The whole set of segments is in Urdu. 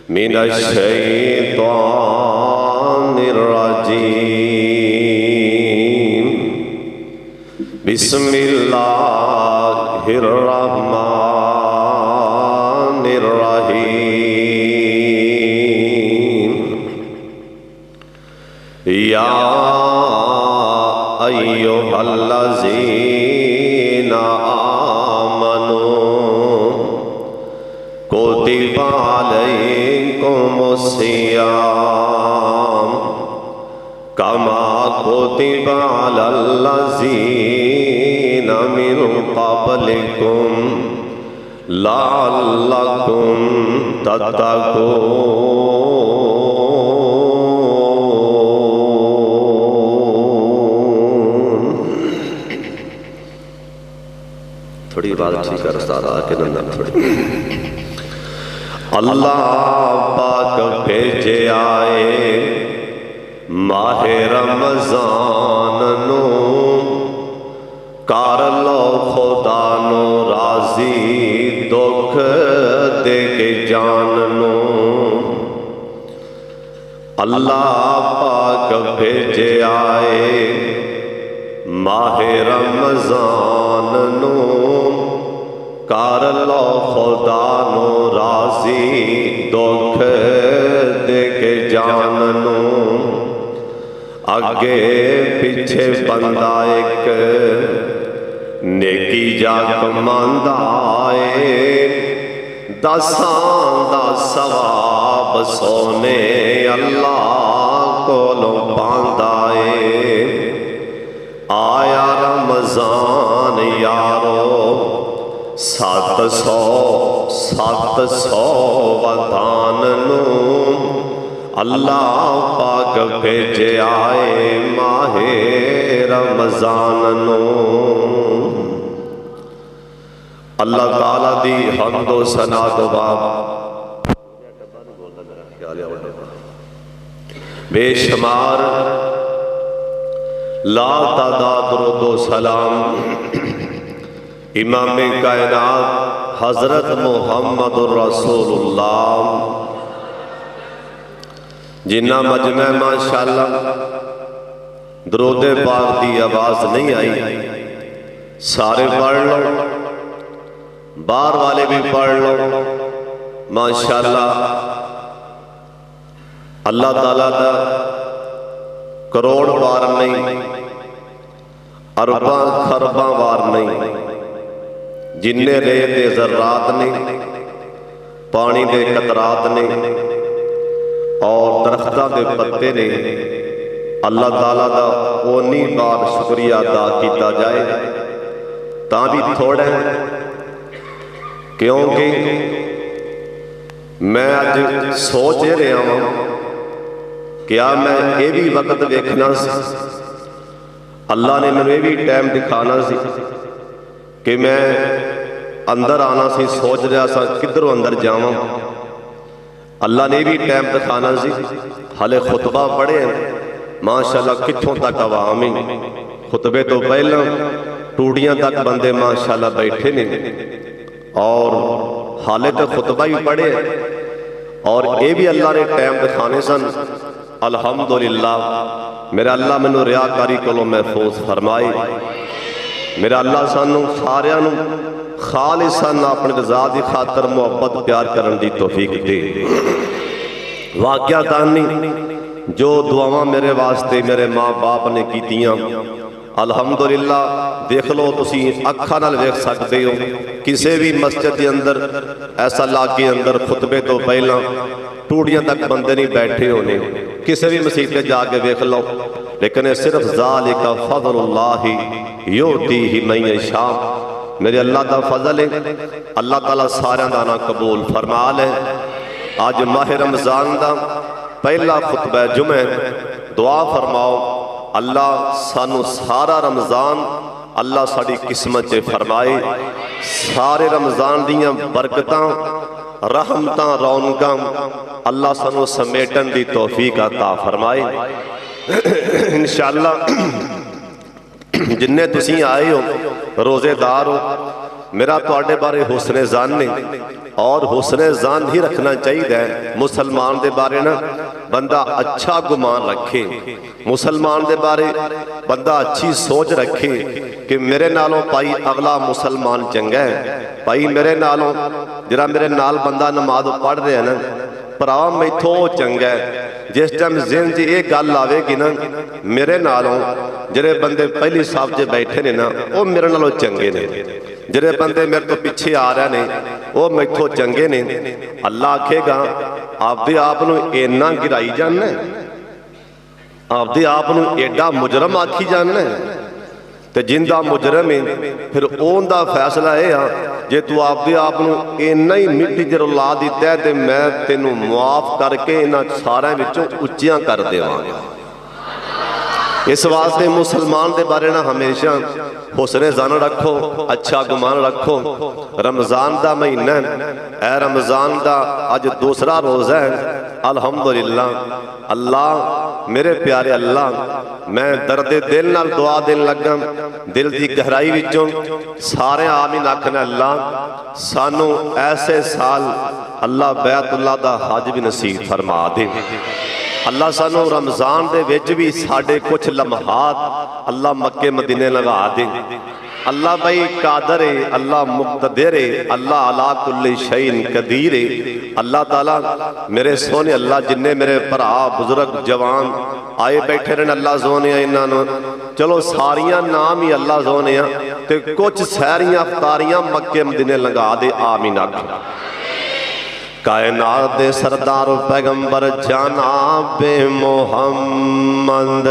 من الشیطان الرجیم بسم اللہ الرحمن الرحیم یا ایھا الذین کتب علیکم الصیام کما کتب علی الذین من قبلکم لعلکم تتقون۔ تھوڑی بات ٹھیک ہے استاد آکے نہ تھوڑی۔ اللہ پاک بھیجے آئے ماہ رمضان نو، کر لو خدا نو راضی دکھ دے کے جان نو۔ اللہ پاک بھیجے آئے ماہ رمضان نو، کر لو خدا نو راضی دکھ دے کے جان نو۔ اگے پیچھے بندہ ایک نیکی جا کماندا اے، دساں دا ثواب سونے اللہ کولوں پاندا اے۔ آیا رمضان یارو، 700 ودان نو، اللہ پاک بھیجے آئے ماہ رمضان نو۔ اللہ تعالیٰ دی حمد و ثنا تو بے شمار لا تعداد درود و سلام امام کائنات حضرت محمد الرسول اللہ، جنہ مجمع ماشاءاللہ درود پاک دی آواز نہیں آئی، سارے پڑھ لو، باہر والے بھی پڑھ لو ماشاءاللہ۔ اللہ تعالیٰ دا کروڑ بار نہیں، ارباں خرباں بار نہیں، جننے ریت دے ذرات نے، پانی دے قطرات نے، اور درختہ دے پتے نے، اللہ تعالیٰ دا اونی بار شکریہ ادا کیتا جائے تاں بھی تھوڑے ہیں، کیونکہ میں آج سوچ رہا ہوں کیا میں یہ بھی وقت دیکھنا سی، اللہ نے میں بھی ٹائم دکھانا سی کہ میں اندر آنا سی، سوچ رہا سا کدھروں اندر جاواں، اللہ نے بھی ٹائم دکھانا سی۔ حالے خطبہ پڑھے ہیں ماشاءاللہ کتھوں تک عوامی، خطبے تو پہلا ٹوڑیاں تک بندے ماشاءاللہ بیٹھے نے، اور حالے تو خطبہ ہی پڑھے ہیں، اور یہ بھی اللہ نے ٹائم دکھانے سن۔ الحمدللہ میرا اللہ میں نو ریاکاری کولوں محفوظ فرمائی، میرا اللہ سانو ساریاں نو خالصاً اپنے رضا دی خاطر محبت پیار کرن دی توفیق دے۔ واقعہ دانی جو دعاواں میرے واسطے میرے ماں باپ نے کیتیاں، الحمدللہ دیکھ لو تسی اکھاں نال ویکھ سکتے ہو، کسے بھی مسجد کے اندر ایسا لاکے اندر خطبے تو پہلا ٹوڑیاں تک بندے نہیں بیٹھے ہونے، کسے بھی مسجد پہ جا کے دیکھ لو، لیکن صرف ذالک فضل اللہ یؤتیہ من یشاء، میرے اللہ دا فضل ہے، اللہ تعالیٰ سارے دانا قبول فرما لے۔ آج ماہ رمضان دا پہلا خطبہ جمعہ، دعا فرماؤ اللہ سانو سارا رمضان اللہ ساڑی قسمت چے فرمائے، سارے رمضان دیاں برکتاں رحمتاں رونقاں اللہ سانو سمیٹن دی توفیق عطا فرمائے۔ انشاءاللہ جنہیں تسی آئے ہو روزے دار ہو، میرا تو آڑے بارے حسن زان نے اور حسن ظن ہی رکھنا چاہیے مسلمان دے بارے نا بندہ اچھا گمان رکھے مسلمان دے بارے بندہ اچھی سوچ رکھے کہ میرے نالوں پائی اگلا مسلمان چنگا ہے پائی میرے نالوں جرا میرے نال بندہ نماز پڑھ رہے ہیں نا پراوا میتھوں چنگا ہے جس ٹائم ذہن جی یہ گل آوے گی نا میرے نالوں جڑے بندے پہلی صاحب جے بیٹھے نے نا وہ میرے نالوں چنگے نے جڑے بندے میرے تو پیچھے آ رہے نے وہ میتھوں چنگے نے اللہ آکھے گا آپ دے آپ نو اینا گرائی جاننا ہے آپ دے آپ نو ایڈا مجرم آکھی جاننا ہے تے جن دا مجرم ہے پھر اون دا فیصلہ ہے جے تو آپ دے آپ نو اینا ہی مٹی جر اللہ دیتا ہے تے میں تینوں معاف کر کے اینا سارے وچوں اچیاں کر دے وہاں اس واسطے مسلمان دے بارے نہ ہمیشہ حسن ظن رکھو اچھا گمان رکھو رمضان دا مہینہ اے رمضان دا آج دوسرا روزہ ہے الحمدللہ اللہ میرے پیارے اللہ میں درد دل نال دعا دین لگا دل دی گہرائی وچوں سارے آمین آکھنا اللہ سانو ایسے سال اللہ بیت اللہ دا حج بھی نصیب فرما دے اللہ سانو رمضان دے وچ بھی ساڑھے کچھ لمحات اللہ مکے مدینے لگا دے اللہ بھائی قادر ہے اللہ مقتدر ہے اللہ علا کل شیء قدیر ہے اللہ تعالیٰ میرے سونے اللہ جننے میرے پرا بزرگ جوان آئے بیٹھے رہنے اللہ زونے انہاں چلو ساریاں نام ہی اللہ زونے تے کچھ سہریاں افطاریاں مکے مدینے لگا دے آمین آکھیں کائنات دے سردار پیغمبر جناب محمد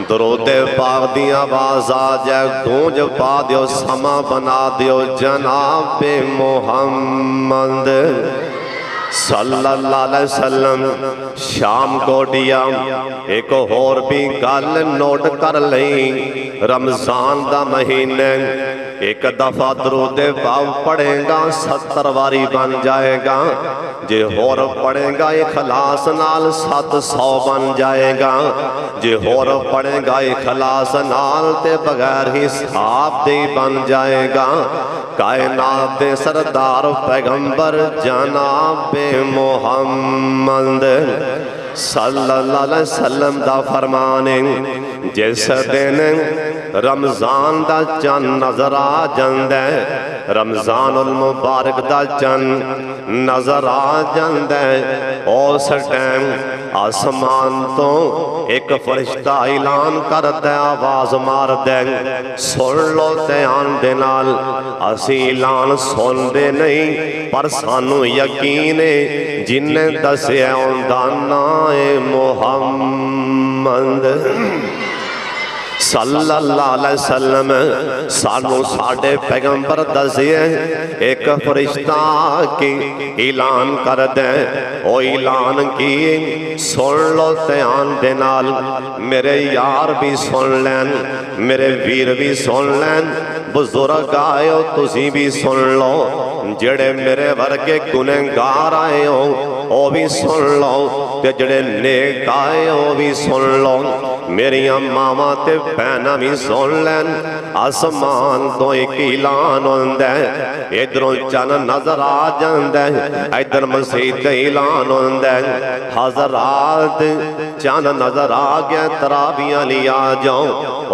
درود پاک دی آواز آجائے گونج پا دیو سما بنا دیو جناب محمد صلی اللہ علیہ وسلم شام کو دیا ایک اور بھی گل نوٹ کر لیں رمضان دا مہینے ایک دفعہ درود پاک پڑھے گا 70 واری بن جائے گا جے اور پڑھے گا اخلاص نال 700 بن جائے گا جے اور پڑھے گا اخلاص نال تے بغیر حساب دے بن جائے گا کائنات دے سردار پیغمبر جناب محمد صلی اللہ علیہ وسلم دا فرمانے جس دن رمضان دا چند نظر آ جاندے رمضان المبارک دا چند نظر آ جاندے اس ٹائم آسمان تو ایک فرشتہ اعلان کرتے آواز مار دے سن لو دھیان دے نال اسی اعلان سن دے نہیں پر سانو یقین جن دسے اوندا نام محمد صلی اللہ علیہ وسلم سانو ساڑھے پیغمبر دسے ایک فرشتہ کی اعلان کر دے او اعلان کی سن لو دھیان دے نال میرے یار بھی سن لین میرے ویر بھی سن لین بزرگ آئے ہو تسی بھی سن لو جڑے میرے ورگے گنہگار آئے ہو او بھی سن لو تے جڑے نیک آئے ہو بھی سن لو میری ماما تے بہنا بھی سن لین آسمان تو ایک اعلان ہوندے ادھروں چن نظر آ جاندے ادھر مسجد اعلان ہوندے حضرات چن نظر آ گیا تراویحاں لیا جاؤ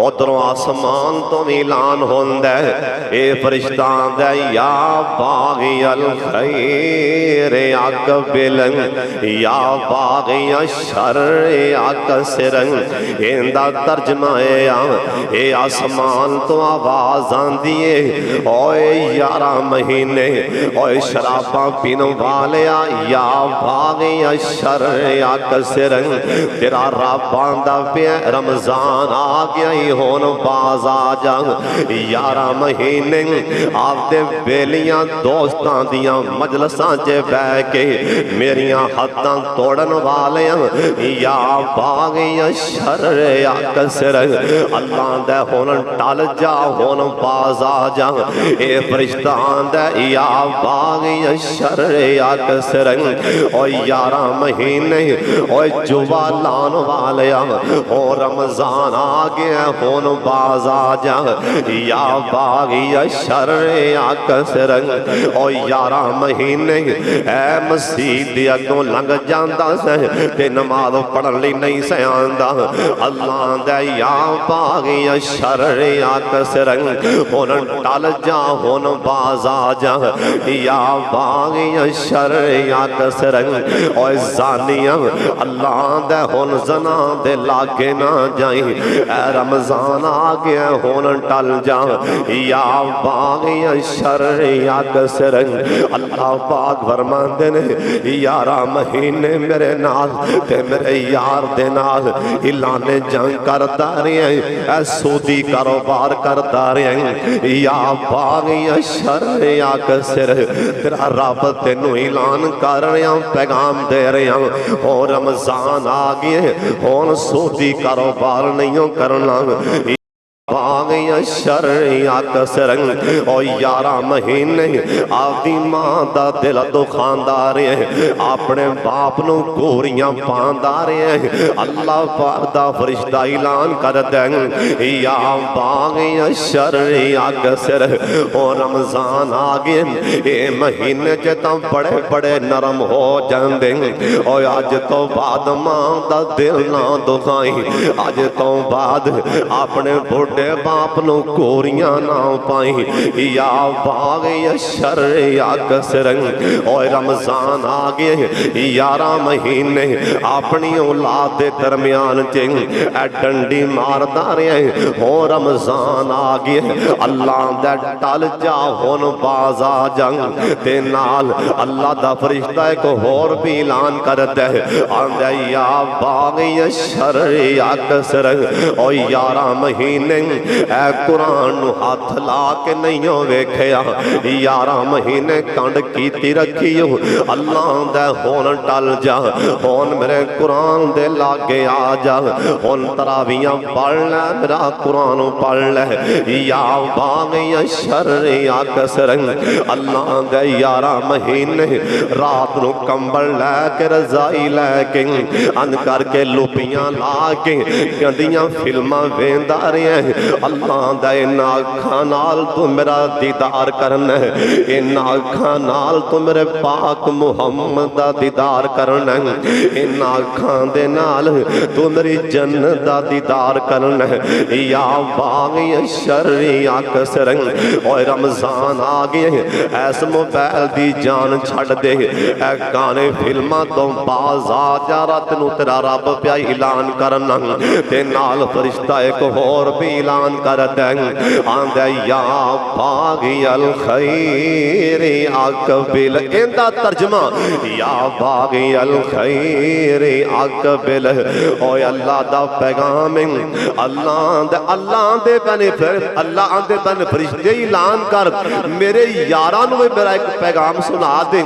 ادھروں آسمان تو اعلان ہوندے اے فرشتہ دے یا باغی الخیر اقبل یا باغی الشر اقصر اندہ ترجمہ اے آسمان تو آواز آن دیئے اوے 11 مہینے اوے شراباں پینوں والے یا باغی الشر اقصر تیرا رب آندہ پہ رمضان آ گیا ہی ہون باز آ جا 11 مہینے آپ دے بیلیاں دوستاں دیاں مجلساں جے بے کے میریاں حداں توڑن والیاں یا باغی الشر شر اکثر اللہ دے ہون ٹل جا ہون باز آ جا اے فرشتہ آندا یا باغی شر اکثر او 11 مہینے او جوا لان والیا او رمضان آ گیا ہون باز آ جا یا باغی شر اکثر او 11 مہینے اے مسجد دی اگوں لنگ جاندا سے تے نماز پڑھن لئی نہیں سے آندا اللہ دے یا باغی شر اکثر ہون ٹل جا ہون باز آ جا یا باغی شر اکثر او زانیاں اللہ دے ہون زنا دے لاگے نہ جائیں اے رمضان آ گیا ہون ٹل جا یا باغی شر اکثر اللہ پاک فرماندے نے 11 مہینے میرے نال تے میرے یار دے نال اعلان جنگ کردا رہے ہیں اے سودی کاروبار کردا رہے ہیں یا باغی شر اکثر تیرا رب تینوں اعلان کر رہا پیغام دے رہا او رمضان آ گئے ہون سودی کاروبار نہیں کرنا باغی شر اکثر او 11 مہینے آدھی ماں دا دل دکھاندا رہے ہیں اپنے باپ نو گوریاں پاندا رہے ہیں اللہ پاک دا فرشتہ اعلان کر دیں یا باغی شر اکثر او رمضان آ گئے اے مہینے جتاں بڑے بڑے نرم ہو جاندے او اج تو بعد ماں دا دل نہ دکھائیں اج تو بعد اپنے بڑھے باپ نو گوریاں نہ پائیں یا باغی شر اکثر او رمضان آ گئے 11 مہینے اپنی اولاد دے درمیان اے ڈنڈی ماردا رہے ہو رمضان آ گئے اللہ دے ٹل جا ہون باز آ جنگ تے نال اللہ دا فرشتہ ایک ہور بھی اعلان کر دے آندا یا باغی شر اکثر او 11 مہینے اے قرآن نو ہاتھ لا کے نہیں ویکھیا 11 مہینے کنڈ کیتی رکھی اللہ دے ہون ٹل جا ہون میرے قرآن دے لاگے آ جا ہون تراویاں پڑھ لے میرا قرآن پڑھ لے یا باغی شر اکثر اللہ دے 11 مہینے رات نو کمبل لے کے رضائی لے کے ان کر کے لوپیاں لا کے گندیاں فلماں ویندا رہے ہیں اللہ دا ان آنکھاں نال تو میرا دیدار کرنا ہے ان آنکھاں نال تو میرے پاک محمد دا دیدار کرنا ہے ان آنکھاں دے نال تو میری جنت دا دیدار کرنا ہے یا باغی شر اکثر او رمضان آ گئے ایس موبائل دی جان چھڑ دے اے گانے فلماں تو باز آ جا رات نو تیرا رب پیا اعلان کرنا تے نال فرشتہ ایک اور بھی اعلان کر دیں آندے یا باغی الخیر اقبل اندہ ترجمہ یا باغی الخیر اقبل او اللہ دا پیغام اللہ دے بن فرشتے اعلان کر میرے یاران میں میرا ایک پیغام سنا دیں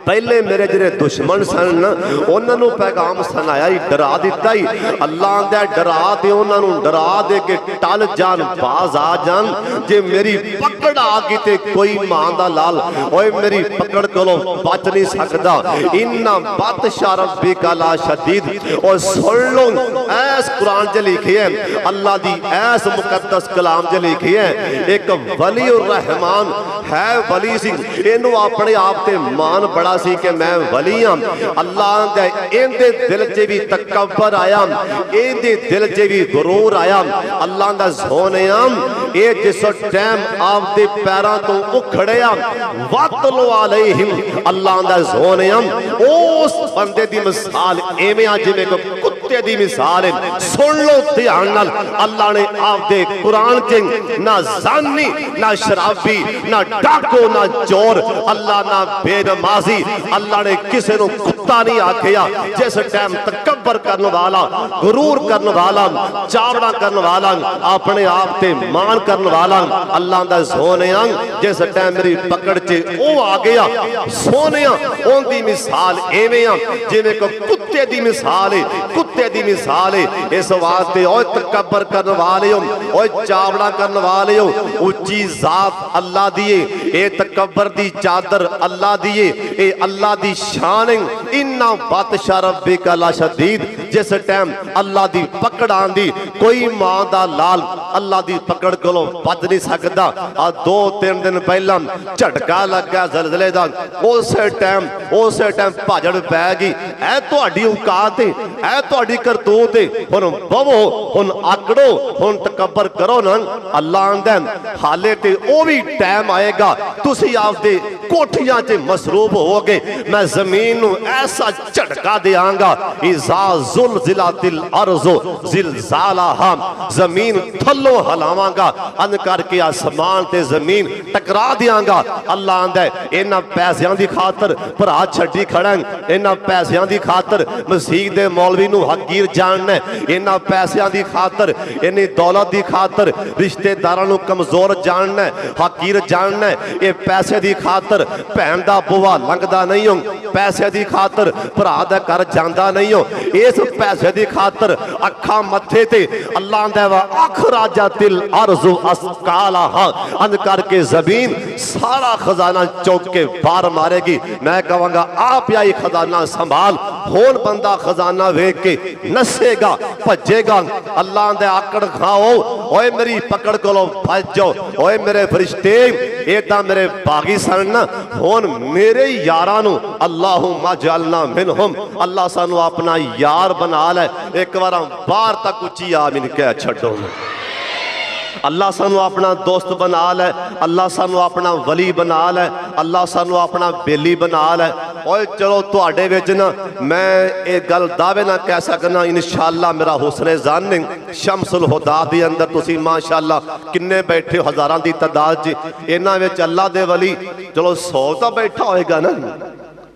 پہلے میرے جڑے دشمن سن انہاں نو پیغام سنایا ہی ڈرا دیتا ہی اللہ دے ڈرا دے انہاں نو ڈرا دے کہ ٹل جان باز آ جان جے میری پکڑ آ گئی تے کوئی ماں دا لال اوے میری پکڑ کولوں بچ نہیں سکدا ان بطش ربک لا شدید اور سن لو ایس قرآن چ لکھی ہے اللہ دی ایس مقدس کلام چ لکھی ہے ایک ولی الرحمان ہے ولی سی اینو اپنے آپ تے مان بڑا سی کہ میں ولی ہوں اللہ دے ان دے دل چے بھی تکبر آیا ان دے دل چے بھی غرور آیا اللہ دا سونیا اے جس ٹائم آپ دے پیراں تو اکھڑیا وَاتْلُ عَلَيْهِمْ اللہ دا سونیا اس بندے دی مثال ایویں آ جویں کتے دی مثال ہے سن لو دھیان نال اللہ نے آپ دے قرآن چ نہ زانی نہ شرابی نہ ڈاکو نہ چور اللہ نہ بے نمازی اللہ نے کسے نو کتا نہیں آکھیا جس ٹائم تکبر کرنے والا غرور کرنے والا چاوڑا کرنے والا اپنے آپ تے مان کرنے والا اللہ دا سونیا جس ٹائم میری پکڑ چے او آ گیا سونیا اون دی مثال ایویں جویں کو کتے دی مثال ہے کتے کتے دی مثال ہے اس واسطے اوے تکبر کرنے والے ہو اوے چاوڑا کرنے والے ہو اونچی ذات اللہ دیے اے تکبر دی چادر اللہ دیے اے اللہ دی شان انہا بطش ربک لشدید جس ٹائم اللہ دی پکڑ آندی کوئی ماں دا لال اللہ دی پکڑ کلو بچ نہیں سکتا دو تین دن پہلا جھٹکا لگ گیا زلزلے دا اسے ٹائم بھاجڑ پے گی اے تہاڈی اوقات اے تہاڈی کرتوت ہن بوو ہن آکڑو ہن تکبر کرو نا اللہ آندا حالے تے او بھی ٹائم آئے گا تسی آپ دے کوٹھیاں تے مصروف ہو گے میں زمین نو ایسا جھٹکا دیاں گا اذا زلزلت الارض زلزالہا زمین تھلو ہلاواں گا ان کر کے آسمان تے زمین ٹکرا دیاں گا اللہ آندا ہے انہاں پیسیاں دی خاطر بھرا چھڈی کھڑا انہاں پیسیاں دی خاطر مسیح دے مولوی نو حقیر جاننا انہاں پیسیاں دی خاطر انہی دولت دی خاطر رشتہ داراں نو کمزور جاننا حقیر جاننا اے پیسے دی خاطر بہن دا بوا لنگدا نہیں ہوں پیسے دی خاطر بھرا دا کر جاندا نہیں ہوں اس پیسے دی خاطر اکھاں متھے تے اللہ آندا ہے اخرجت الارض اسقالہا ان کر کے زمین سارا خزانہ چوک کے بار مارے گی میں کہوں گا آپ یا یہ خزانہ سنبھال ہون بندہ خزانہ ویک کے نسے گا پجے گا اللہ آندے آکڑ کھاؤ اوے میری پکڑ کلو بھج جاؤ اوے میرے فرشتے ایتا میرے باغی سننا ہون میرے یارانو اللہم اجعلنا منہم اللہ سانو اپنا یار بنا لے ایک بار بار تک اچھی آمین کہہ چھڑو اللہ سانو اپنا دوست بنا لے اللہ سانو اپنا ولی بنا لے اللہ سانو اپنا بیلی بنا لے اوہ چلو تو آڑے ویچنا میں ایک گل دعوے نہ کہہ سکنا انشاءاللہ میرا حسن زانن شمس الہدا دی اندر تسی ماشاءاللہ کنے بیٹھے ہزاران دی تعداد جی اینا ویچ اللہ دے ولی چلو 100 تا بیٹھا ہوئے گا نا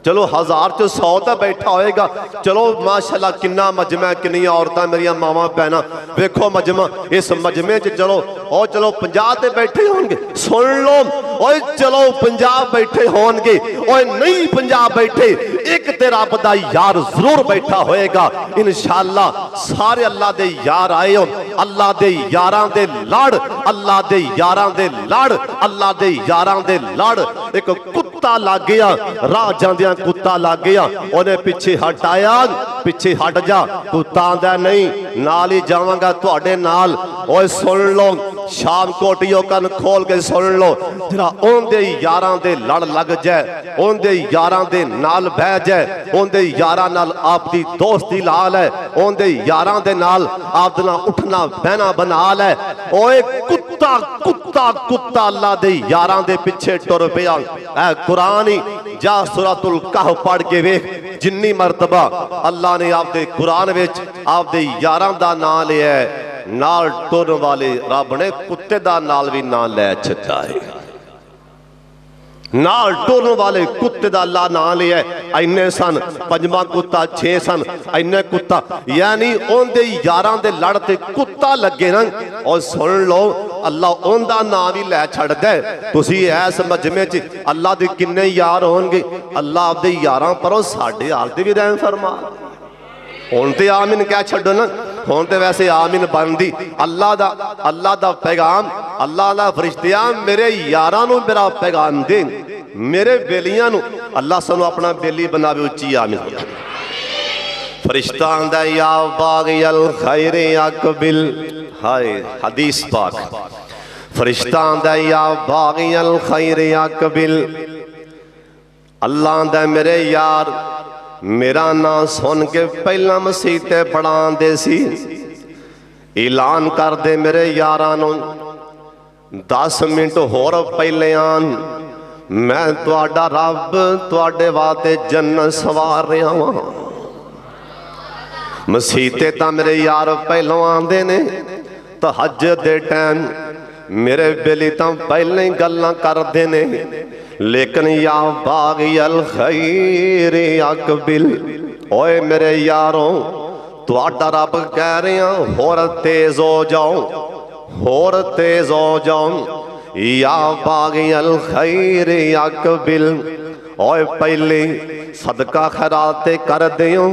چلو 1000 تا بیٹھا ہوئے گا چلو ماشاءاللہ کنہ مجمع کنی عورتاں میری ماما پہنا ویکھو مجمع اس مجمع چلو اور چلو 50 تے بیٹھے ہوں گے سن لو اور چلو 50 بیٹھے ہوں گے اور نہیں 50 بیٹھے ایک تیرا بدا یار ضرور بیٹھا ہوئے گا انشاءاللہ سارے اللہ دے یار آئے ہوں اللہ دے یاران دے لڑ اللہ دے یاران دے لڑ اللہ دے یاران دے لڑ ایک کتا لگ گیا راہ جاندیاں کتا لگ گیا انہیں پیچھے ہٹایا پیچھے ہٹ جا کتا آندہ نہیں نال ہی جاواں گا تو اڑے نال اوہ سن لو شام کوٹیوں کن کھول کے سن لو جرا ان دے یاران دے لڑ لگ جائے ان دے یاران دے نال بہ جائے ان دے یاران نال آپ دی دوستی لال ہے ان دے یاران دے نال آپ دنا اٹھنا بہنا بنا لے اوہ کتا کتا کتا اللہ دے یاران دے پچھے ٹر پیا اے قرآنی جا سورۃ الکہف پڑھ کے ویکھ جنی مرتبہ اللہ نے آپ دے قرآن وچ آپ دے یاران دا نام لیا ہے نال ٹرن والے رب نے کتے دا نال بھی نام لے چھتا ہے نال ٹرن والے کتے دا اللہ نام لیا ہے اینے سن پنجمہ کتا 6 سن اینے کتا یعنی ان دے یاران دے لڑتے کتا لگے نا اور سن لو اللہ ان دا نام بھی لے چھڑ دے تسی ایس مجمع چی اللہ دے کنے یار ہونگے اللہ آپ دے یاران پرو ساڑھے آل دے بھی رحم فرما ہونتے آمین کیا چھڑو نا ہونتے ویسے آمین بندی اللہ دا پیغام اللہ دا فرشتیاں میرے یارانوں میرا پیغام دیں میرے بیلیاں نو اللہ سنو اپنا بیلی بنا بھی اچھی آمین فرشتہ آندہ یا باغی الخیر اقبل ہائے حدیث پاک فرشتہ آندہ یا باغی الخیر اقبل اللہ آندہ میرے یار میرا نام سن کے پہلا مسیحتے پڑھان دے سی اعلان کر دے میرے یارانوں 10 منٹ ہور پہلے آن میں تواڈا رب تواڈے واتے جنت سوار رہا ہوں مسیحتے تا میرے یار پہلو آن دے نے تہجد دے ٹائم میرے بیلی تا پہلے گلاں کر دے نے لیکن یا باغی الخیر اقبل اوے میرے یاروں تو آڈا رب کہہ رہے ہیں ہور تیز ہو جاؤں ہور تیز ہو جاؤں یا باغی الخیر اقبل اوے پہلے صدقہ خیراتے کر دیوں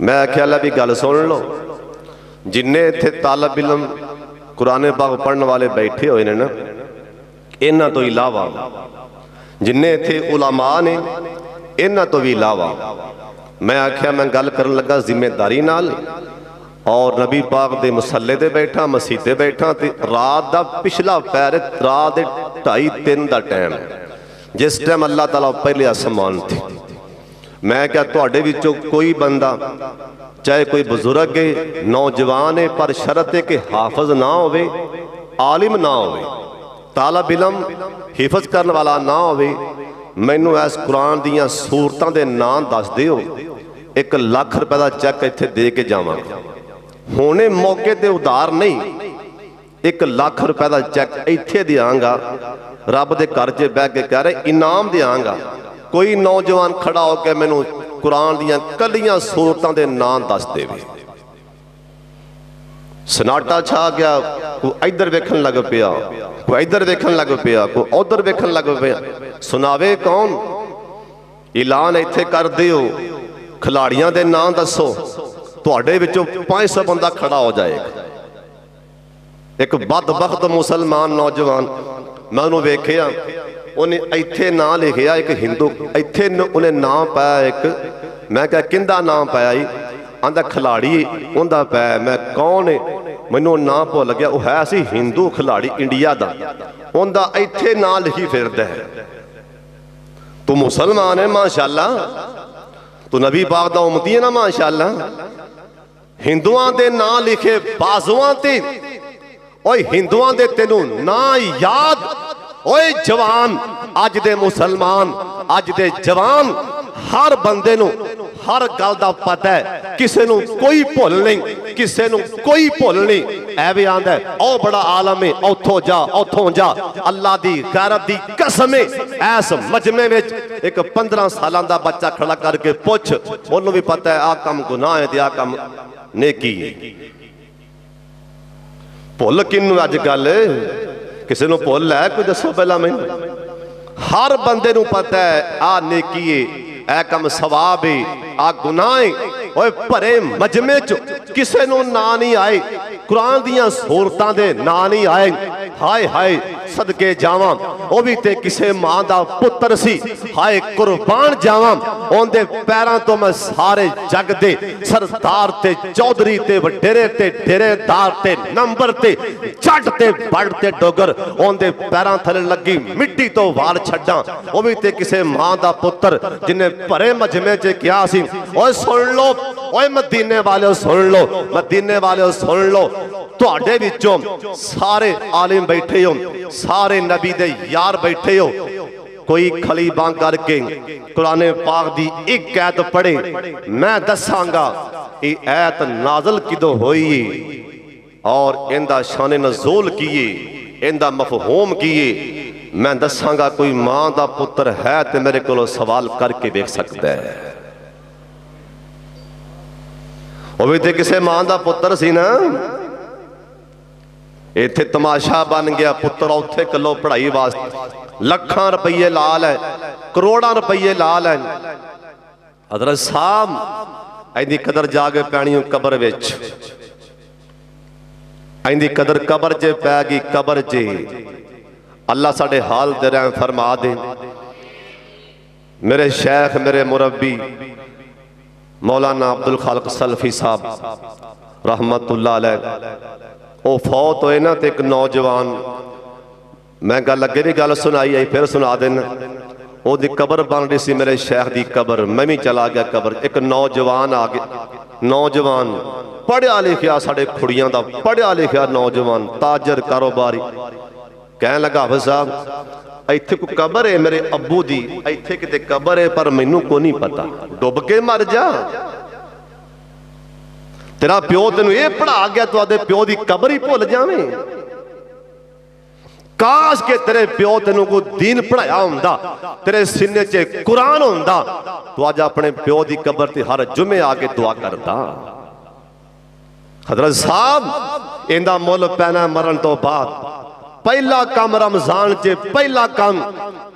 میں آخیا لا بھی گل سن لو، جن اتنے طالب علم قرآن پاک پڑھنے والے بیٹھے ہوئے نا، انہاں تو علاوہ جن اتنے علماء نے انہاں تو بھی علاوہ میں آخیا میں گل کرن لگا ذمہ داری نال، اور نبی پاک دے مسلے دے بیٹھا، مسیح دے بیٹھا، تے رات دا پچھلا پیر رات دے 2:30-3 دا ٹائم جس ٹائم اللہ تعالیٰ پہلے آسمان تھے۔ میں کیا تواڈے وچوں کوئی بندہ چاہے کوئی بزرگ ہے، نوجوان ہے، پر شرط ہے کہ حافظ نہ ہوئے، عالم نہ ہوئے، طالب علم حفظ کرنے والا نہ ہوئے، مینوں اس قرآن دیاں سورتاں دے نام دس دیو، 1 لاکھ روپے دا چیک ایتھے دے کے جاواں گا۔ ہونے موقع تے ادھار نہیں، 1 لاکھ روپے دا چیک ایتھے دیاں گا، رب دے گھر چ بیٹھ کے کہہ رہے انعام دیاں گا۔ کوئی نوجوان کھڑا ہو کے مینوں قرآن دیاں کلیاں سورتاں دے نام دس دے وے۔ سناٹا چھا گیا، کوئی ادھر ویکھن لگ پیا، کوئی ادھر ویکھن لگ پیا، کوئی ادھر ویکھن لگ پیا۔ سناوے کون؟ اعلان ایتھے کر دیو، کھلاڑیاں دے نام دسو، تواڈے وچوں 500 بندہ کھڑا ہو جائے گا۔ ایک بدبخت مسلمان نوجوان میں انہوں ویکھیا، انہیں ایتھے نام لکھیا، ایک ہندو ایتھے انہیں نام پایا، ایک میں کہا کندہ نام پایا ہی؟ آندھا کھلاڑی اندہ پایا، میں کون ہے؟ منوں نام پو لگیا، وہ ہے سی ہندو کھلاڑی انڈیا دا، اندہ ایتھے نام لکھی پھر دے۔ تو مسلمان ہے ماشاءاللہ، تو نبی پاک دا امتی ہے نا ماشاءاللہ، ہندوان دے نام لکھے بازوان تے، اوہ ہندوان دے تینوں نا یاد، اوہ جوان آج دے مسلمان آج دے جوان ہر بندے نو ہر گل دا پتہ ہے، کسے نو کوئی بھول نہیں، کسے نو کوئی بھول نہیں۔ اے بھی آندہ ہے او بڑا عالم ہے، اوتھوں جا اوتھوں جا، اللہ دی غیرت دی قسم ہے۔ ایس مجمع وچ ایک 15 سالان دا بچہ کھڑا کر کے پوچھ، انہوں بھی پتہ ہے آ کم گناہ ہے، آ کم نیکی ہے۔ بھول کنوں اج گل کسے نو بھول ہے؟ کوئی دسو پہلا میں، ہر بندے نو پتہ ہے آ نیکی ہے، اے کم ثواب ہے، آ گناہ ہے۔ اوہ پرے مجمع چو کسے نو نا نہیں آئے، قرآن دیاں سورتاں دے نا نہیں آئے، ہائے ہائے صدقے جاواں، او بھی تے کسے ماں دا پتر سی، ہائے قربان جاواں، اون دے پیران تو میں سارے جگ دے سردار تے چودری تے وڈیرے تے ڈیرے دار تے نمبر تے چٹ تے بڑھ تے ڈوگر، اون دے پیران تھلے لگی مٹی تو وار چھڑاں، او بھی تے کسے ماں دا پتر جنہیں پرے مجمع چے کیا سی۔ اوہ سن لو، اوہ مدینے والے سن لو، مدینے والے سن لو، تو آڈے وچوں سارے عالم بیٹھے ہو، سارے نبی دے یار بیٹھے ہو، کوئی کھلی بان کر کے قرآن پاک دی ایک آیت پڑھے، میں دساں گا یہ آیت نازل کدو ہوئی اور اندہ شان نزول کیے، اندہ مفہوم کیے۔ میں دساں گا کوئی ماں دا پتر ہے تے میرے کو سوال کر کے دیکھ سکتا ہے۔ وہ بھی تے کسے ماں دا پتر سی نا، ایتھے تماشا بن گیا، پتر اوتھے کلو پڑھائی واسطے لکھاں روپیے لال ہے، کروڑاں روپیے لال ہے۔ حضرت صاحب ایندی قدر جاگے پینیوں قبر وچ، ایندی قدر قبر جے پہ گی قبر جے، اللہ ساڑھے حال دے رہے ہیں فرما دے۔ میرے شیخ میرے مربی مولانا عبدالخالق سلفی صاحب رحمت اللہ علیہ، وہ فوت ہوئے نا تے ایک نوجوان، میں گل لگے بھی گل سنائی آئی پھر سنا دینا، وہ دی قبر بن رہی سی میرے شیخ دی قبر، میں بھی چلا گیا قبر، ایک نوجوان آگے، نوجوان پڑھیا لکھیا ساڑھے کھڑیاں دا پڑھیا لکھیا نوجوان، تاجر کاروباری، کہنے لگا حافظ صاحب ایتھے کو قبر ہے میرے ابو دی، ایتھے کتے قبر ہے پر مینوں کو نہیں پتا، ڈوب کے مر جا، تیرا پیو تینوں یہ پڑھا گیا تو آدھے پیو دی قبر ہی بھول جاویں۔ کاش کے تیرے پیو تینوں کو دین پڑھایا ہوندہ، تیرے سینے چے قرآن ہوندہ، تو آج اپنے پیو دی قبر تے ہر جمعے آگے دعا کرتا۔ حضرت صاحب اندہ مول پینا مرن تو بعد پہلا کام رمضان چے پہلا کام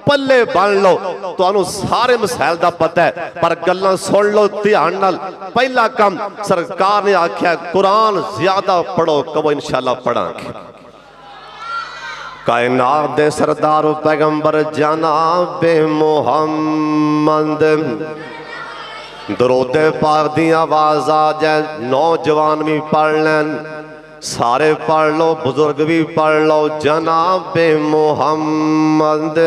پلے بن لو تو انہوں سارے مسائل دا پتہ ہے پر گلنا سن لو دھیان نال پہلا کام سرکار نے آکھیا قرآن زیادہ پڑھو کہ وہ انشاءاللہ پڑھاں گے کائنات دے سردار و پیغمبر جناب محمد درود پاک دی آواز آ جائے نوجوان بھی پڑھ لین سارے پڑھ لو بزرگ بھی پڑھ لو جناب محمد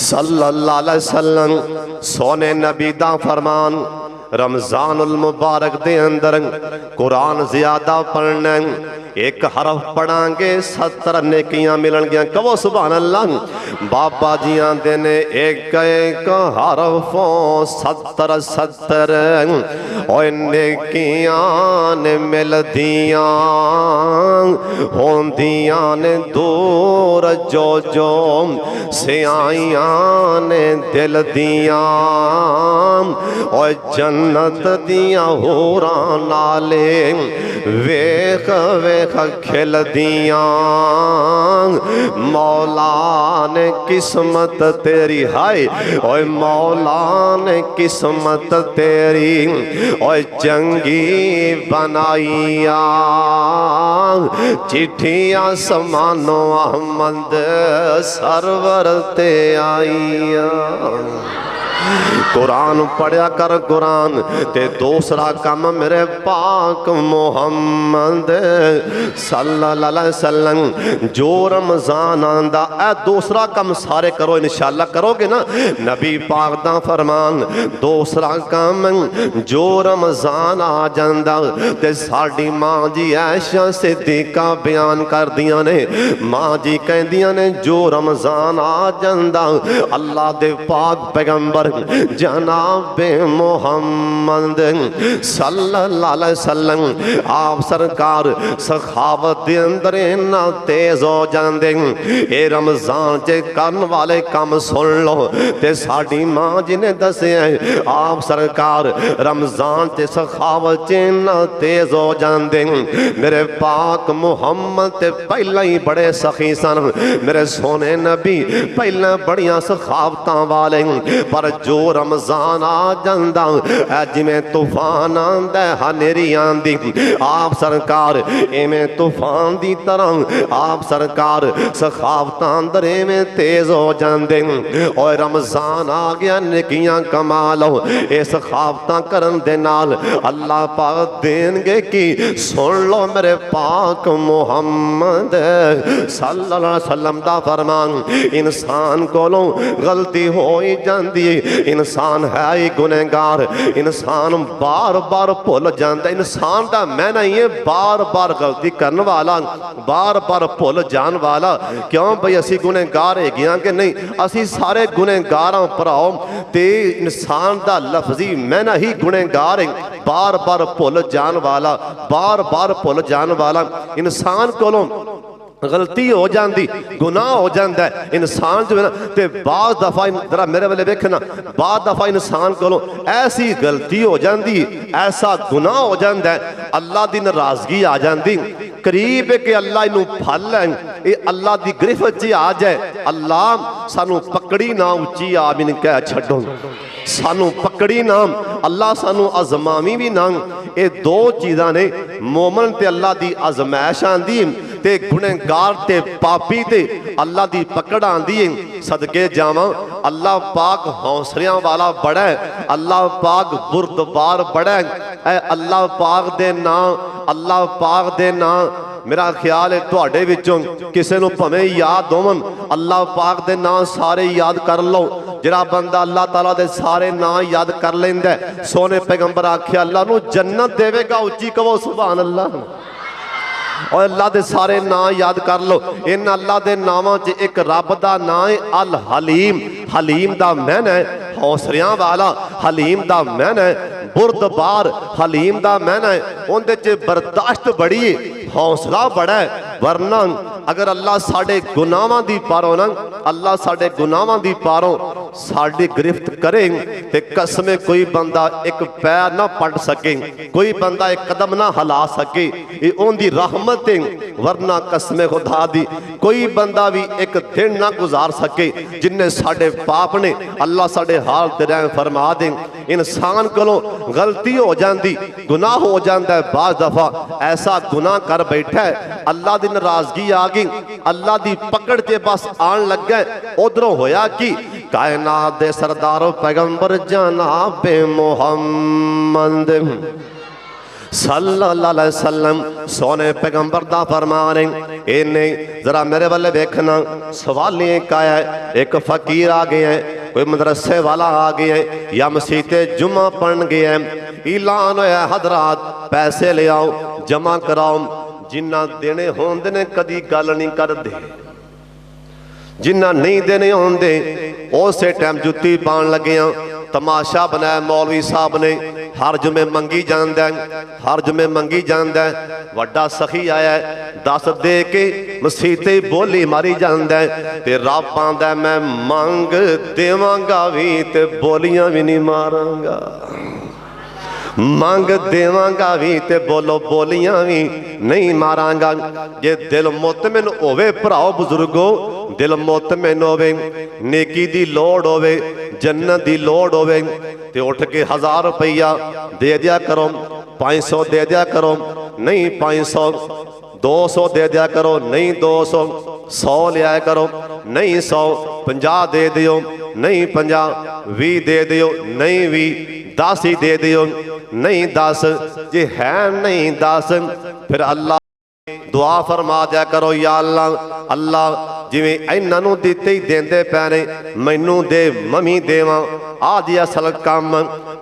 صلی اللہ علیہ وسلم سونے نبی دا فرمان رمضان المبارک دے اندر قرآن زیادہ پڑھنے ایک حرف پڑھاں گے 70 نیکیاں ملن گیا کہو سبحان اللہ بابا جیاں دینے ایک ایک حرفوں 70 اور نیکیاں نے مل دیاں ہون دیاں نے دور جو جو سیائیاں نے دل دیاں اور جنت دیاں ہوران نالے ویخ ویخ کھل دیاں مولا نے قسمت تیری ہائے اوہ مولا نے قسمت تیری اوہ جنگی بنائیاں چٹھیاں سمانو احمد سرور تے آئیاں قرآن پڑھیا کر قرآن تے دوسرا کام میرے پاک محمد صلی اللہ علیہ وسلم جو رمضان آندہ اے دوسرا کام سارے کرو انشاءاللہ کرو گے نا نبی پاک دا فرمان دوسرا کام جو رمضان آ جاندہ تے ساڑی ماں جی عائشہ صدیقہ بیان کر دیا نے ماں جی کہہ دیا نے جو رمضان آ جاندہ اللہ دے پاک پیغمبر جناب محمد صلی اللہ علیہ وسلم آپ سرکار سخاوت دے اندر انہا تیز ہو جاندے اے رمضان جے کرن والے کام سن لو تے ساڑی ماں جی نے دسے ہیں آپ سرکار رمضان جے سخاوت جے انہا تیز ہو جاندے میرے پاک محمد تے پہلے ہی بڑے سخی سن میرے سونے نبی پہلے بڑیاں سخاوتاں والے پر جو رمضان آ جاندہ اج میں طوفان آندہ ہنیری آندی آپ سرکار اے میں طوفان دی طرح آپ سرکار سخاوتان در اے میں تیز ہو جاندے اور رمضان آ گیا نکیاں کمالو اے سخاوتان کرن دے نال اللہ پاک دین گے کی سن لو میرے پاک محمد صلی اللہ علیہ وسلم دا فرمان انسان کو لو غلطی ہوئی جاندی انسان ہے ہی گنہگار انسان بار بار بھول جانتا انسان دا میں نہیں بار بار غلطی کرنے والا بار بار بھول جان والا کیوں بھئی اسی گنہگار ہے گیا کہ نہیں اسی سارے گنہگاراں پر آؤ تے انسان دا لفظی میں نہیں گنہگار ہے بار بار بھول جان والا بار بار بھول جان والا انسان کو لو غلطی ہو جاندی گناہ ہو جاندہ ہے انسان جو ہے نا تے بعض دفعہ ذرا میرے والے دیکھنا بعض دفعہ انسان کو ایسی غلطی ہو جاندی ایسا گناہ ہو جاندہ ہے اللہ دی ناراضگی آ جاندی قریب ہے کہ اللہ انہوں پھل ہے اے اللہ دی گرفت جی آ جائے اللہ سانو پکڑی نہ اچھی آمین کہہ چھڑوں سانو پکڑی نام اللہ سانو ازمامی بھی نام اے دو چیزاں نے مومن تے اللہ دی ازمائش آندی تے گنہگار تے پاپی تے اللہ دی پکڑ آندی صدقے جاواں اللہ پاک حوصلیاں والا بڑا ہے اللہ پاک بردبار بڑا ہے اے اللہ پاک دے نام اللہ پاک دے نام میرا خیال ہے تو اڑے وچوں کسے نو پمیں یاد ہومن اللہ پاک دے نام سارے یاد کر لو جرا بندہ اللہ تعالیٰ دے سارے نام یاد کر لیندے سونے پیغمبر آکھے اللہ نو جنت دے گا اچھی کہو سبحان اللہ اور اللہ دے سارے نام یاد کر لو ان اللہ دے ناماں چے ایک رب دا نام ہے الحلیم حلیم دا معنی ہے حوصلیاں والا حلیم دا معنی ہے بردبار حلیم دا معنی ہے ان دے چے برداشت بڑی ہے حوصلہ بڑا ہے ورنہ اگر اللہ ساڑے گناہاں دی پاروں نا اللہ ساڑے گناہاں دی پاروں ساڑی گرفت کریں تے قسم کوئی بندہ ایک پیر نہ پڑ سکیں، کوئی بندہ ایک قدم نہ ہلا سکے، یہ ان دی رحمتیں، ورنہ قسم خدا دی کوئی بندہ بھی ایک دن نہ گزار سکے جن نے ساڑے پاپ نے اللہ ساڑے حال درائیں فرما دیں۔ انسان کلوں غلطی ہو جاندی، گناہ ہو جاندہ ہے، بعض دفعہ ایسا گناہ کر بیٹھا ہے اللہ دی ناراضگی آگئی، اللہ دی پکڑ تے بس آن لگ گئے، ادھروں ہویا کی کائنات دے سردار و پیغمبر جناب محمد صلی اللہ علیہ وسلم سونے پیغمبر دا فرمانے انہیں ذرا میرے والے دیکھنا سوالیاں کا ہے، ایک فقیر آگئے ہیں، کوئی مدرسے والا آگئے ہیں یا مسجد جمعہ پڑھ گئے ہیں، اعلان ہویا حضرات پیسے لے آؤ جمع کراؤ، جنہ دینے ہون دینے کدی گل نہیں کر دے، جنہ نہیں دینے ہون دے اسے ٹائم جتی پان لگے ہیں۔ تماشا بنایا مولوی صاحب نے، ہر جمعے منگی جاندہ ہے، ہر جمعے منگی جاندہ ہے، وڈا سخی آیا ہے 10 دے کے مسیحتے بولی ماری جاندہ ہے تے رب پاندہ ہے میں مانگ دیوانگا بھی تے بولیاں بھی نہیں مارانگا، مانگ دیوانگا بھی تے بولو بولیاں بھی نہیں مارانگا۔ یہ دل مطمئن ہوئے پراؤ بزرگو، دل مطمئن ہوئے، نیکی دی لوڑ ہوئے، جنت دی لوڑ ہوئے تے اٹھ کے 1000 روپیہ دے دیا کرو، 500 دے دیا کرو، نہیں 500، 200 دے دیا کرو، نہیں 200، 100 لے آئے کرو، نہیں 100، 50 دے دیو، نہیں 50، 20 دے دیو، نہیں 20، 10 ہی دے دیو، نہیں 10، یہ ہے نہیں 10، پھر اللہ دعا فرما دیا کرو یا اللہ جویں اینانو دیتے ہی دیندے پینے مینوں دے ممی دیواں آدھی اصل کام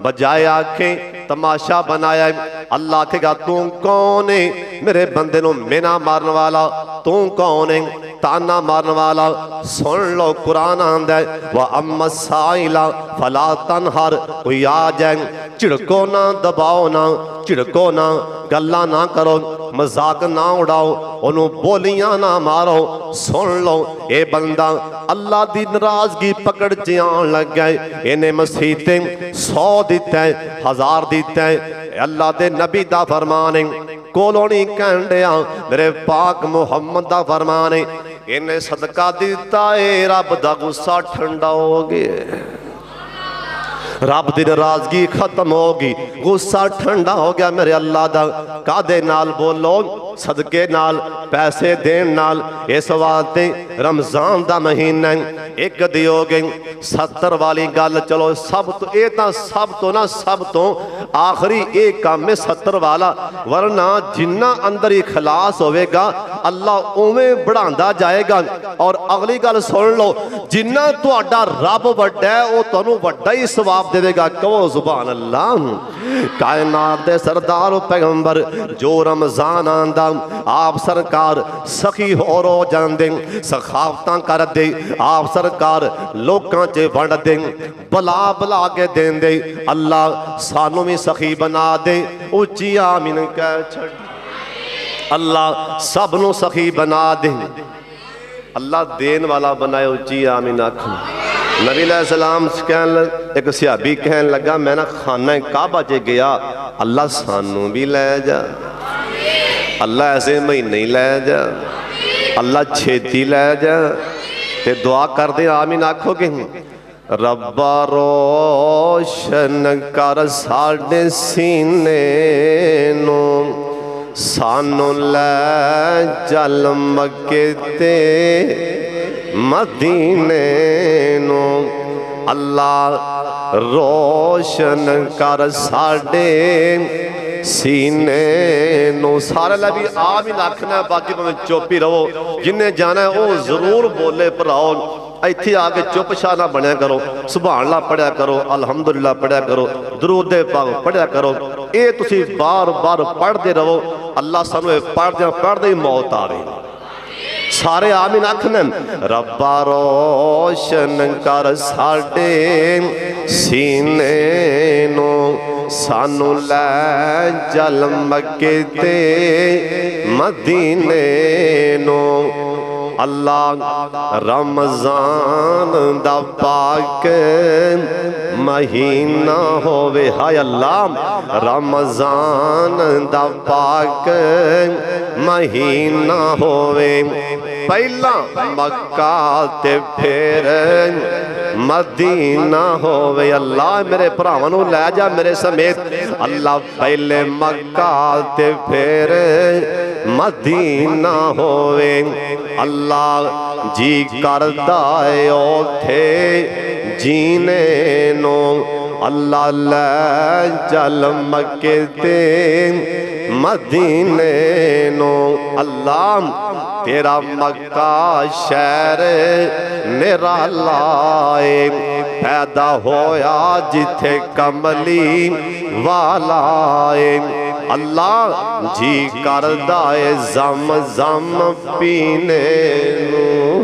بجائے آنکھیں تماشا بنایا ہے۔ اللہ کہے گا تو کون ہے میرے بندے نو مینا مارن والا، تو کون ہے تانا مارن والا، سن لو قرآن آندہ ہے وَأَمَّا السَّائِلَ فَلَا تَنْهَرْ، کوئی آ جائیں چڑکو نہ دباؤ نہ چڑکو نہ گلہ نہ کرو مذاق نہ اڑاؤ انہوں بولیاں نہ مارو، سن لو اے بندہ اللہ دی ناراضگی پکڑ جیان لگ گئے، انہیں مسیحتیں 100 دیتا ہے 1000 دیتا ہے، اللہ دے نبی دا فرمانے کولونی کہندیا میرے پاک محمد دا فرمانے انہیں صدقہ دیتا ہے رب دا غصہ ٹھنڈا ہو گئے، رب دی ناراضگی ختم ہوگی، غصہ ٹھنڈا ہو گیا میرے اللہ دا کادے نال بولو صدقے نال پیسے دین نال اس واسطے رمضان دا مہینہ ایک دیو گئیں 70 والی گل چلو سب تو ایتا سب تو نہ سب تو آخری ایک کام میں 70 والا ورنہ جنہ اندر اخلاص ہوئے گا اللہ اویں بڑھاندہ جائے گا۔ اور اگلی گل سن لو جنہ تو اڈا رب وڈا ہے وہ تنو وڈا ہی ثواب دے گا، کہو سبحان اللہ۔ کائنات دے سردار و پیغمبر جو رمضان آندہ آپ سرکار سخی ہو رو جان دیں سخافتاں کر دیں، آپ سرکار لوکاں چے بڑھ دیں بلا بلا کے دیں دیں، اللہ سانوں میں سخی بنا دیں اچھی آمین کہہ چھڑ، اللہ سب نو سخی بنا دیں، اللہ دین والا بنائے اچھی آمین آکھوں۔ نبی علیہ السلام ایک صحابی کہنے لگا میں نا خانہ کعبہ چے گیا، اللہ سانوں بھی لے جا، اللہ ایسے میں نہیں لے جا، اللہ چھیتی لے جا، تے دعا کر دیں آمین آکھو گے ربا روشن کر ساڑے سینے نو سانو لے جل مکے تے مدینے نو، اللہ روشن کر ساڑے سینے نو، سارے لبی آمین آکھنا ہے باقی میں چوپی رہو، جنہیں جانا ہے وہ ضرور بولے پر آؤ، ایتھی آگے چپ شانہ بنیا کرو، سبحان اللہ پڑھیا کرو، الحمدللہ پڑھیا کرو، درود پاک پڑھیا کرو، اے تسی بار بار پڑھ دے رہو، اللہ سانوے پڑھ دے ہی موت آ رہی سارے آمین آکھن ربا روشن کر ساڈے سینے نو سانو لے چل مکے تے مدینے نو اللہ رمضان دا پاک مہینہ ہووے ہائے اللہ رمضان دا پاک مہینہ ہووے پہلا مکہ تے پھر مدینہ ہووے اللہ میرے پراونوں لے جا میرے سمیت اللہ پہلے مکہ تے پھر مدینہ ہووے اللہ جی کردائے اوتھے جینے نو اللہ لے چل مکے تے مدینے نو اللہ تیرا مکہ شہر نرالائے پیدا ہویا جتھے کملی والائے اللہ جی کردائے زم زم پینے نو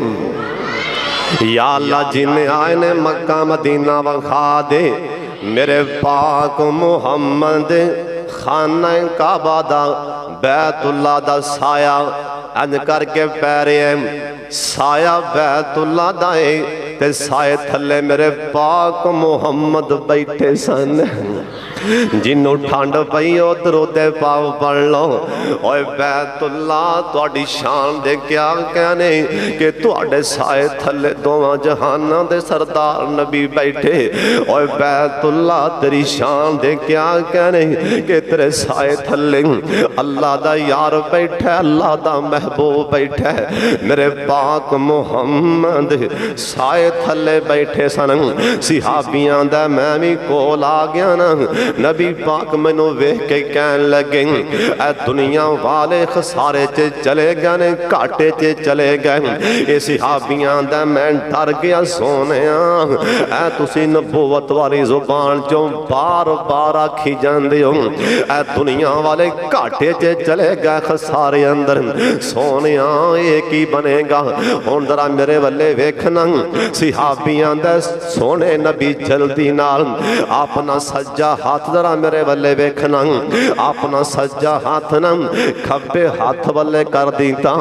یا اللہ جن آئے نے مکہ مدینہ وکھا دے میرے پاک محمد خانہ کعبہ دا بیت اللہ دا سایہ انج کر کے پیرے سایہ بیت اللہ دائے تے سائے تھلے میرے پاک محمد بیٹھے سن جنوں ٹھانڈ پئی او درود پاو پڑھ لو اوے بیت اللہ تواڈی شان دے کیا کہنے کہ تواڈے سائے تھلے دوواں جہاناں دے سردار نبی بیٹھے اوے بیت اللہ تیری شان دے کیا کہنے کہ تیرے سائے تھلے اللہ دا یار بیٹھے اللہ دا محبوب بیٹھے میرے پاک محمد سائے تھلے بیٹھے سن صحابیاں دا میں بھی کول آ گیا نا نبی پاک منو ویکھ کے کہن لگے اے دنیا والے خسارے چے چلے گئے کاٹے چے چلے گئے اے صحابیاں دا میں ڈر گیا سونیاں اے تسی نبوت والی زبان چوں بار بار آکھی جاندے ہو اے دنیا والے کاٹے چے چلے گئے خسارے اندر سونیاں ایک ہی بنے گا ہن ذرا میرے والے ویکھنا صحابیاں دا سونے نبی جلدی نال اپنا سجا ہاتھ ذرا میرے والے ویکھنا اپنا سجا ہاتھ نا کھبے ہاتھ والے کر دیتا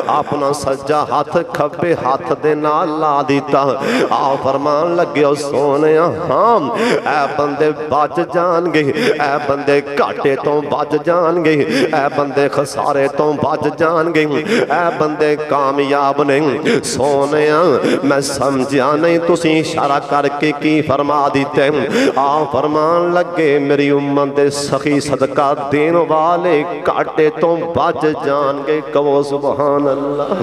اپنا سجا ہاتھ کھبے ہاتھ دے نال لا دیتا آ فرمان لگے او سونے ہاں اے بندے بچ جان گے اے بندے کاٹے تو بچ جان گے اے بندے خسارے تو بچ جان گے اے بندے کامیاب نہیں سونے میں سمجھا نہیں تسی اشارہ کر کے کی فرما دیتے آ فرمان لگے میری امت سخی صدقہ دین والے کاٹے تو بچ جان گے کہو سبحان اللہ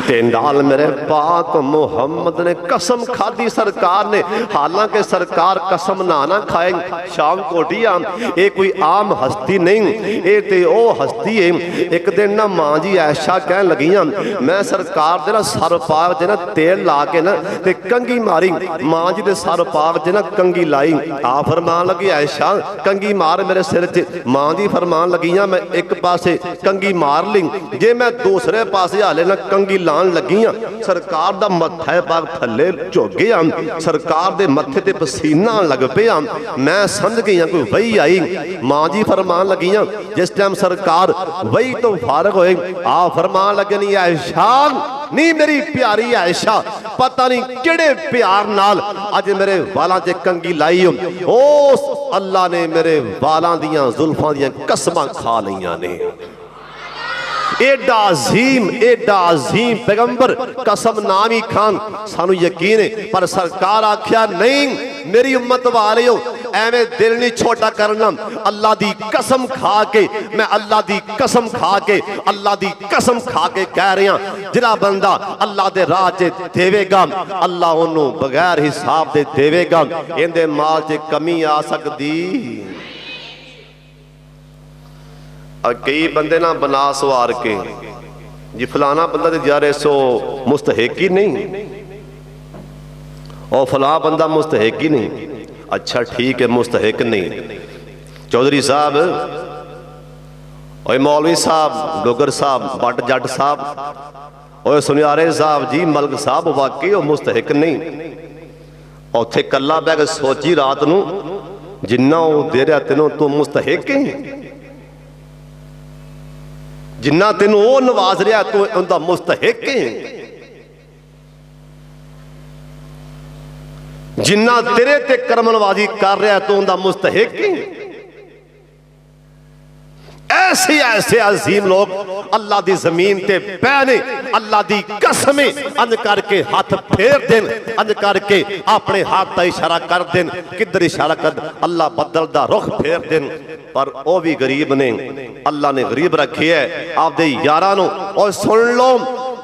تینڈال میرے پاک محمد نے قسم کھا دی سرکار نے حالانکہ سرکار قسم نہ کھائیں شام کوٹیا اے کوئی عام ہستی نہیں اے تے او ہستی ہے ایک دن نا ماں جی عائشہ کہن لگیاں میں سرکار دے نا سر پاک جے نا تیل لا کے نا تے کنگی ماری ماں جی دے سر پاک جے نا کنگی لائی آ فرمان لگی عائشہ کنگی مار میرے سر چے ماں جی فرمان لگیاں میں ایک پاسے کنگی مار لیں جے میں دوسرے پاسے آلے نا کنگی لان لگیاں سرکار دا متھے پاک تھلے چوگیاں سرکار دے متھے تے پسینہ لگ پیاں میں سمجھ گیاں کوئی وہی آئی ماں جی فرمان لگیاں جس ٹائم سرکار وہی تو فارغ ہوئے آ فرمان لگنی عائشہ نہیں میری پیاری عائشہ پتہ نہیں کیڑے پیار نال آج میرے والاں چے کنگی لائی او اللہ نے میرے والاں دیاں زلفاں دیاں قسماں کھا لیاں نے ایڈا عظیم پیغمبر قسم نامی کھان سانو یقین ہے پر سرکار آکھیا نہیں میری امت والے ہو اے میں دل نہیں چھوٹا کرنا اللہ دی قسم کھا کے میں اللہ دی قسم کھا کے اللہ دی قسم کھا کے کہہ رہے ہیں جڑا بندہ اللہ دے راہ چے دیوے گا اللہ انہوں بغیر حساب دے دیوے گا اندے مال چے کمی آ سکتی کئی بندے نہ بنا سوار کے جی فلانا بندہ دے جارے سو مستحقی نہیں اور فلاں بندہ مستحقی نہیں اچھا ٹھیک ہے مستحق نہیں چودھری صاحب اوے مولوی صاحب، ڈوگر صاحب، بٹ جٹ صاحب، اوے سنیارے صاحب جی، ملک صاحب واقعی وہ مستحق نہیں۔ اور تھے کلا بے کے سوچی رات نو، جنہ وہ دے رہا تینوں تو مستحق ہیں، جنہ تینوں وہ نواز رہا تو اندہ مستحق ہیں، جنہ تیرے تے کرم نوازی کر رہا تو اندہ مستحق ہیں۔ ایسے ایسے عظیم لوگ اللہ دی زمین تے پینے، اللہ دی قسمیں اند کر کے ہاتھ پھیر دین، اند کر کے اپنے ہاتھ تا اشارہ کر دین، کدھر اشارہ کر اللہ بدل دا رخ پھیر دین۔ پر او بھی غریب نے، اللہ نے غریب رکھی ہے آپ دے یارانوں۔ اور سن لو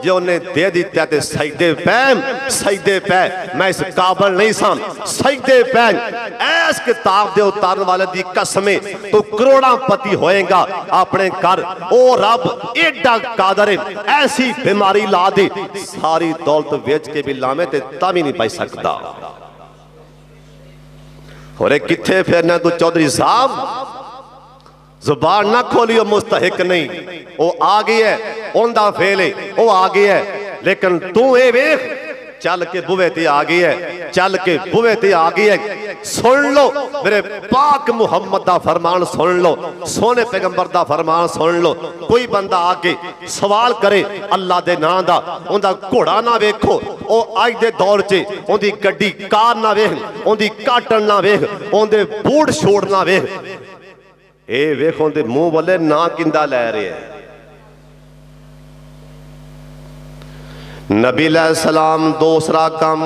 جو انہیں دے دیتے تھے سجدے پین، سجدے پین، میں اس قابل نہیں سان، سجدے پین ایس کتاب دے اتارن والے دی قسمیں تو کروڑاں پتی ہوئیں گا اپنے کر۔ او رب ایڈا قادر ایسی بیماری لا دے، ساری دولت ویچ کے بھی لامے تے تامی نہیں پائی سکتا۔ اور ایک کتھے پھرنے تو چودھری صاحب زبان نہ کھولی، وہ مستحق نہیں، وہ آگئی ہے، اوندہ پھیلے، وہ آگئی ہے، لیکن تو اے ویخ چل کے بوے تے آگئی ہے، چل کے بوے تے آگئی ہے۔ سن لو میرے پاک محمد دا فرمان، سن لو سونے پیغمبر دا فرمان، سن لو کوئی بندہ آگے سوال کرے اللہ دے نا دا، اوندہ گھوڑا نہ ویکھو، او آج دے دور چے اوندی گڈی کار نہ ویکھ، اوندی کاٹن نہ ویکھ، اوندے بوڑ شوڑ نہ ویکھ، اے ویکھوں دے منہ والے نا کندہ لے رہے ہیں۔ نبی علیہ السلام دوسرا کام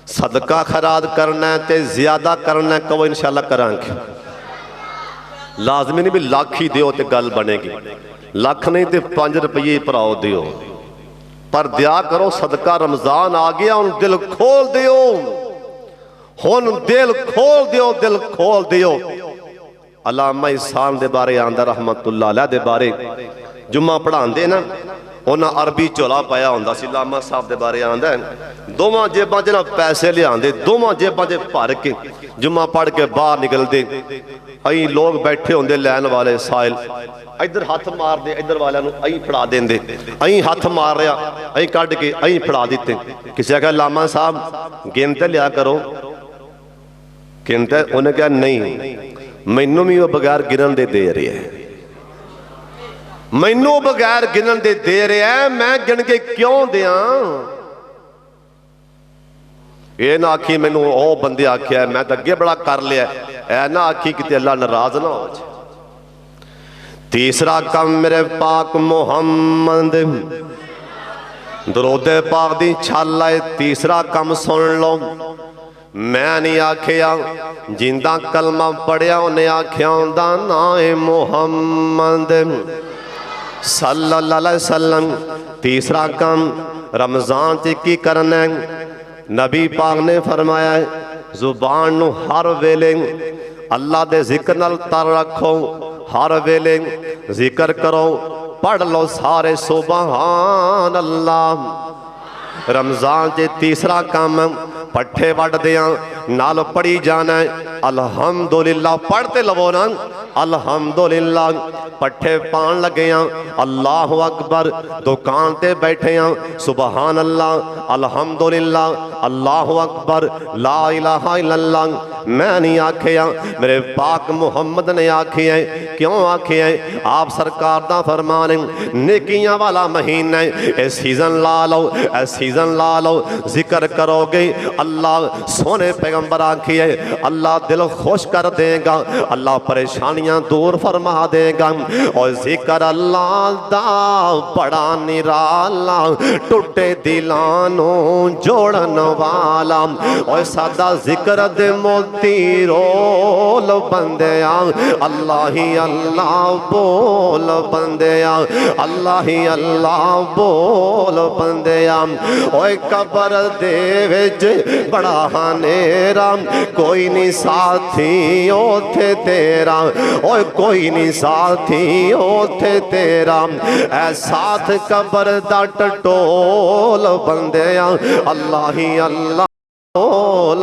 صدقہ خیرات کرنا ہے تے زیادہ کرنا ہے، کہ وہ انشاءاللہ کریں گے۔ لازمی نہیں بھی لاکھ ہی دیو تے گل بنے گی، لاکھ نہیں تے 5 روپیے پراؤ دیو، پر دیا کرو صدقہ۔ رمضان آگیا ان دل کھول دیو، ہن دل کھول دیو، دل کھول دیو۔ علامہ احسان دے بارے آندہ رحمت اللہ علیہ دے بارے جمعہ پڑھان دے نا، انہاں عربی چولا پایا ہوندہ سی، علامہ صاحب دے بارے آندہ ہے، دوواں جیباں جنہ پیسے لے آندے، دوواں جیباں جے پھر کے جمعہ پڑھ کے باہر نکل دے، این لوگ بیٹھے ہوندے لین والے سائل، ادھر ہاتھ مار دے، ادھر والے نو این پھڑا دیں دے، این ہاتھ مار رہا، این کٹ کے این پھڑا دیتے۔ کسی کہا علامہ صاحب گنتے لیا کرو، گنتے انہیں کہا نہیں، مینوں بھی وہ بغیر گنن دے رہے ہیں، مینوں بغیر گنن دے رہے ہیں، میں گن کے کیوں دیاں؟ یہ نہ آکھی مینوں او بندے آکھیا ہے میں تگے بڑا کر لیا ہے، اے نہ آکھی کتے اللہ ناراض نہ ہو جائے۔ تیسرا کم میرے پاک محمد درود پاک دی چھال لائے، تیسرا کم سن لو، میں نہیں آکھیا جندہ کلمہ پڑھیا انہیں آکھیا ہوندہ نائے محمد صلی اللہ علیہ وسلم۔ تیسرا کام رمضان کی کرنا ہے، نبی پاک نے فرمایا ہے زبان نو ہر ویلے اللہ دے ذکر نال تر رکھو، ہر ویلے ذکر کرو، پڑھ لو سارے سبحان اللہ۔ رمضان جے تیسرا کام پٹھے وڈ دیاں نال پڑھی جانا ہے الحمدللہ، پڑھتے لو نا الحمدللہ، پٹھے پان لگیاں اللہ اکبر، دکان تے بیٹھیاں سبحان اللہ الحمدللہ اللہ اکبر لا الہ الا اللہ۔ میں نہیں آکھیا، میرے پاک محمد نے آکھی ہے، کیوں آکھی ہے؟ آپ سرکار دا فرمان ہے نیکیاں والا مہینہ ہے، اے سیزن لا لو، اے سیزن لا لو، ذکر کرو گے اللہ سونے پیغمبر آکھی ہے اللہ دل خوش کر دے گا، اللہ پریشانیاں دور فرما دے گا۔ اور ذکر اللہ دا بڑا نرالا، ٹوٹے دلانوں جوڑن والا، اور سادہ ذکر دے موتی رول بندیاں، اللہ ہی اللہ بول بندیاں، اللہ ہی اللہ بول بندیاں۔ اور قبر دے وچ بڑا ہانیرا، کوئی نہیں ساتھی اوتھے تیرا، اور کوئی نہیں ساتھی اوتھے تیرا، اے ساتھ قبر دا ٹٹول بندیاں، اللہ ہی اللہ بول